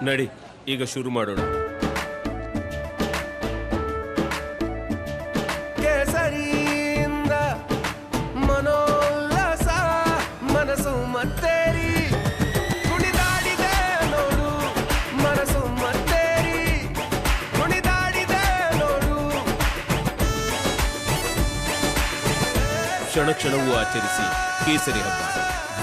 ನಡಿ, ಈಗ ಶುರು ಮಾಡೋಣ. ಕೇಸರಿಯಿಂದ ಮನೋಲ್ಲಾಸ ಮನಸ್ಸು ಮತ್ತೇರಿ ಕುಣಿದಾಡಿದೆ ನೋಡು, ಮನಸ್ಸು ಮತ್ತೇರಿ ಕುಣಿದಾಡಿದೆ ನೋಡು. ಕ್ಷಣ ಕ್ಷಣವೂ ಆಚರಿಸಿ ಕೇಸರಿ ಹಬ್ಬ.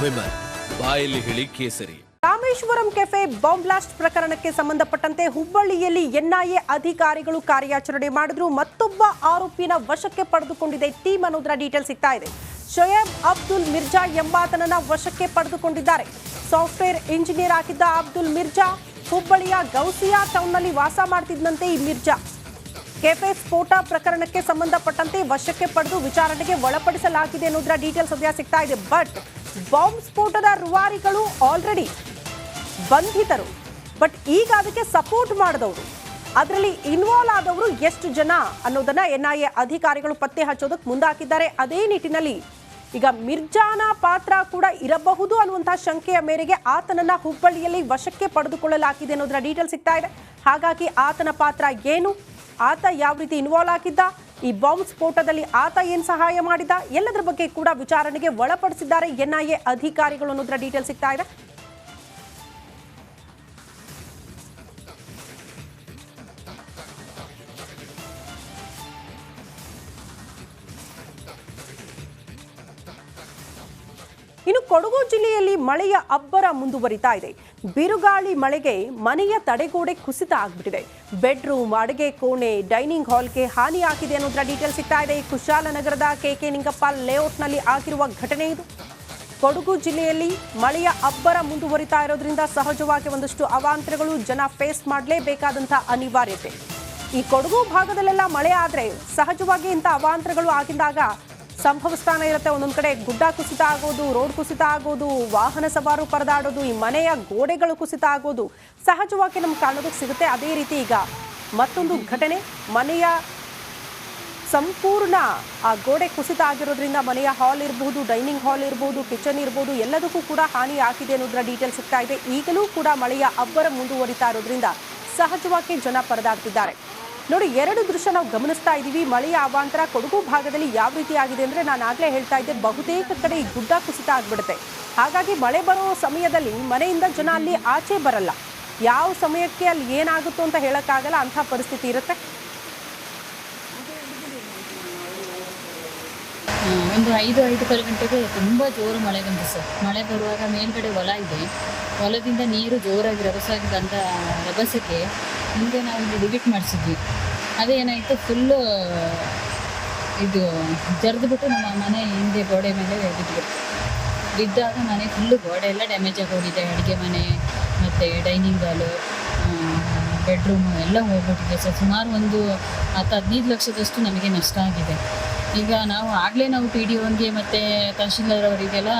ವಿಮಲ್, ಬಾಯಲ್ಲಿ ಹೇಳಿ ಕೇಸರಿ. ರಾಮೇಶ್ವರಂ ಕೆಫೆ ಬಾಂಬ್ ಬ್ಲಾಸ್ಟ್ ಪ್ರಕರಣಕ್ಕೆ ಸಂಬಂಧಪಟ್ಟಂತೆ ಹುಬ್ಬಳ್ಳಿಯಲ್ಲಿ ಎನ್ಐಎ ಅಧಿಕಾರಿಗಳು ಕಾರ್ಯಾಚರಣೆ ಮಾಡಿದ್ರು. ಮತ್ತೊಬ್ಬ ಆರೋಪಿನ ವಶಕ್ಕೆ ಪಡೆದುಕೊಂಡಿದೆ ಟೀಮ್ ಅನ್ನೋದರ ಡೀಟೇಲ್ ಸಿಗ್ತಾ ಇದೆ. ಶೋಯಬ್ ಅಬ್ದುಲ್ ಮಿರ್ಜಾ ಎಂಬಾತನನ್ನ ವಶಕ್ಕೆ ಪಡೆದುಕೊಂಡಿದ್ದಾರೆ. ಸಾಫ್ಟ್ವೇರ್ ಇಂಜಿನಿಯರ್ ಆಗಿದ್ದ ಅಬ್ದುಲ್ ಮಿರ್ಜಾ ಹುಬ್ಬಳ್ಳಿಯ ಗೌಸಿಯಾ ಟೌನ್ನಲ್ಲಿ ವಾಸ ಮಾಡ್ತಿದ್ದಂತೆ ಈ ಮಿರ್ಜಾ ಕೆಫೆ ಸ್ಫೋಟ ಪ್ರಕರಣಕ್ಕೆ ಸಂಬಂಧಪಟ್ಟಂತೆ ವಶಕ್ಕೆ ಪಡೆದು ವಿಚಾರಣೆಗೆ ಒಳಪಡಿಸಲಾಗಿದೆ ಅನ್ನೋದರ ಡೀಟೇಲ್ ಸದ್ಯ ಸಿಗ್ತಾ ಇದೆ. ಬಟ್ ಬಾಂಬ್ ಸ್ಫೋಟದ ರೂವಾರಿಗಳು ಆಲ್ರೆಡಿ ಬಂಧಿತರು. ಬಟ್ ಈಗ ಅದಕ್ಕೆ ಸಪೋರ್ಟ್ ಮಾಡಿದವರು, ಅದರಲ್ಲಿ ಇನ್ವಾಲ್ವ್ ಆದವರು ಎಷ್ಟು ಜನ ಅನ್ನೋದನ್ನ ಎನ್ಐಎ ಅಧಿಕಾರಿಗಳು ಪತ್ತೆ ಹಚ್ಚೋದಕ್ಕೆ ಮುಂದಾಕಿದ್ದಾರೆ. ಅದೇ ನಿಟ್ಟಿನಲ್ಲಿ ಈಗ ಮಿರ್ಜಾನ ಪಾತ್ರ ಕೂಡ ಇರಬಹುದು ಅನ್ನುವಂತಹ ಶಂಕೆಯ ಮೇರೆಗೆ ಆತನನ್ನ ಹುಬ್ಬಳ್ಳಿಯಲ್ಲಿ ವಶಕ್ಕೆ ಪಡೆದುಕೊಳ್ಳಲಾಗಿದೆ ಅನ್ನೋದರ ಡೀಟೇಲ್ ಸಿಗ್ತಾ ಇದೆ. ಹಾಗಾಗಿ ಆತನ ಪಾತ್ರ ಏನು, ಆತ ಯಾವ ರೀತಿ ಇನ್ವಾಲ್ವ್ ಆಗಿದ್ದ, ಈ ಬಾಂಬ್ ಸ್ಫೋಟದಲ್ಲಿ ಆತ ಏನು ಸಹಾಯ ಮಾಡಿದ, ಎಲ್ಲದರ ಬಗ್ಗೆ ಕೂಡ ವಿಚಾರಣೆಗೆ ಒಳಪಡಿಸಿದ್ದಾರೆ ಎನ್ಐಎ ಅಧಿಕಾರಿಗಳು ಅನ್ನೋದರ ಡೀಟೇಲ್ ಸಿಗ್ತಾ ಇದೆ. ಇನ್ನು ಕೊಡಗು ಜಿಲ್ಲೆಯಲ್ಲಿ ಮಳೆಯ ಅಬ್ಬರ ಮುಂದುವರಿತಾ ಇದೆ. ಬಿರುಗಾಳಿ ಮಳೆಗೆ ಮನೆಯ ತಡೆಗೋಡೆ ಕುಸಿತ ಆಗ್ಬಿಟ್ಟಿದೆ. ಬೆಡ್ರೂಮ್, ಅಡುಗೆ ಕೋಣೆ, ಡೈನಿಂಗ್ ಹಾಲ್ಗೆ ಹಾನಿಯಾಗಿದೆ ಅನ್ನೋದರ ಡೀಟೇಲ್ ಸಿಗ್ತಾ ಇದೆ. ಕುಶಾಲನಗರದ ಕೆಕೆ ನಿಂಗಪ್ಪ ಲೇಔಟ್ನಲ್ಲಿ ಆಗಿರುವ ಘಟನೆ ಇದು. ಕೊಡಗು ಜಿಲ್ಲೆಯಲ್ಲಿ ಮಳೆಯ ಅಬ್ಬರ ಮುಂದುವರಿತಾ ಇರೋದ್ರಿಂದ ಸಹಜವಾಗಿ ಒಂದಷ್ಟು ಅವಾಂತರಗಳು ಜನ ಫೇಸ್ ಮಾಡಲೇಬೇಕಾದಂತಹ ಅನಿವಾರ್ಯತೆ. ಈ ಕೊಡಗು ಭಾಗದಲ್ಲೆಲ್ಲ ಮಳೆ ಆದರೆ ಸಹಜವಾಗಿ ಇಂಥ ಅವಾಂತರಗಳು ಆಗಿದ್ದಾಗ ಸಂಭವಿಸ್ತಾನೆ ಇರುತ್ತೆ. ಒಂದೊಂದು ಕಡೆ ಗುಡ್ಡ ಕುಸಿತ ಆಗೋದು, ರೋಡ್ ಕುಸಿತ ಆಗೋದು, ವಾಹನ ಸವಾರು ಪರದಾಡೋದು, ಈ ಮನೆಯ ಗೋಡೆಗಳು ಕುಸಿತ ಆಗೋದು ಸಹಜವಾಗಿ ನಮ್ಗೆ ಕಾಣೋದಕ್ಕೆ ಸಿಗುತ್ತೆ. ಅದೇ ರೀತಿ ಈಗ ಮತ್ತೊಂದು ಘಟನೆ, ಮನೆಯ ಸಂಪೂರ್ಣ ಆ ಗೋಡೆ ಕುಸಿತ ಆಗಿರೋದ್ರಿಂದ ಮನೆಯ ಹಾಲ್ ಇರಬಹುದು, ಡೈನಿಂಗ್ ಹಾಲ್ ಇರಬಹುದು, ಕಿಚನ್ ಇರಬಹುದು, ಎಲ್ಲದಕ್ಕೂ ಕೂಡ ಹಾನಿ ಆಗಿದೆ ಅನ್ನೋದರ ಡೀಟೇಲ್ ಸಿಗ್ತಾ ಇದೆ. ಈಗಲೂ ಕೂಡ ಮಳೆಯ ಅಬ್ಬರ ಮುಂದುವರಿತಾ ಇರೋದ್ರಿಂದ ಸಹಜವಾಗಿ ಜನ ಪರದಾಡ್ತಿದ್ದಾರೆ. ನೋಡಿ, ಎರಡು ದೃಶ್ಯ ನಾವು ಗಮನಿಸ್ತಾ ಇದ್ದೀವಿ. ಮಳೆಯ ಅವಾಂತರ ಕೊಡಗು ಭಾಗದಲ್ಲಿ ಯಾವ ರೀತಿ ಆಗಿದೆ ಅಂದರೆ, ನಾನು ಆಗಲೇ ಹೇಳ್ತಾ ಇದ್ದೆ, ಬಹುತೇಕ ಕಡೆ ಈ ಗುಡ್ಡ ಕುಸಿತ ಆಗಿಬಿಡುತ್ತೆ. ಹಾಗಾಗಿ ಮಳೆ ಬರೋ ಸಮಯದಲ್ಲಿ ಮನೆಯಿಂದ ಜನ ಅಲ್ಲಿ ಆಚೆ ಬರಲ್ಲ. ಯಾವ ಸಮಯಕ್ಕೆ ಅಲ್ಲಿ ಏನಾಗುತ್ತೋ ಅಂತ ಹೇಳೋಕ್ಕಾಗಲ್ಲ, ಅಂಥ ಪರಿಸ್ಥಿತಿ ಇರುತ್ತೆ. ಒಂದು 5-5:15 ಗಂಟೆಗೆ ತುಂಬ ಜೋರು ಮಳೆ ಬಂತು ಸರ್. ಮಳೆ ಬರುವಾಗ ಮೇಲ್ಗಡೆ ಹೊಲ ಇದೆ, ಹೊಲದಿಂದ ನೀರು ಜೋರಾಗಿ ರಭಸಾಗಿದ್ದಂಥ ರಭಸಕ್ಕೆ ಹಿಂದೆ ನಾವು ಇಲ್ಲಿ ಡಿವಿಟ್ ಮಾಡಿಸಿದ್ವಿ. ಅದೇನಾಯಿತು, ಫುಲ್ಲು ಇದು ಜರಿದ್ಬಿಟ್ಟು ನಮ್ಮ ಮನೆ ಹಿಂದೆ ಗೋಡೆ ಮೇಲೆ ಬಿದ್ದುಬಿಟ್ಟು, ಬಿದ್ದಾಗ ಮನೆ ಫುಲ್ಲು ಗೋಡೆ ಎಲ್ಲ ಡ್ಯಾಮೇಜ್ ಆಗೋಗಿದೆ. ಅಡುಗೆ ಮನೆ ಮತ್ತು ಡೈನಿಂಗ್ ಹಾಲು, ಬೆಡ್ರೂಮು ಎಲ್ಲ ಹೋಗ್ಬಿಟ್ಟಿದೆ ಸರ್. ಸುಮಾರು ಒಂದು 10-15 ಲಕ್ಷದಷ್ಟು ನಮಗೆ ನಷ್ಟ ಆಗಿದೆ. ಈಗ ನಾವು ಆಗಲೇ PDOಗೆ ಮತ್ತು ತಹಶೀಲ್ದಾರ್ ಅವರಿಗೆಲ್ಲ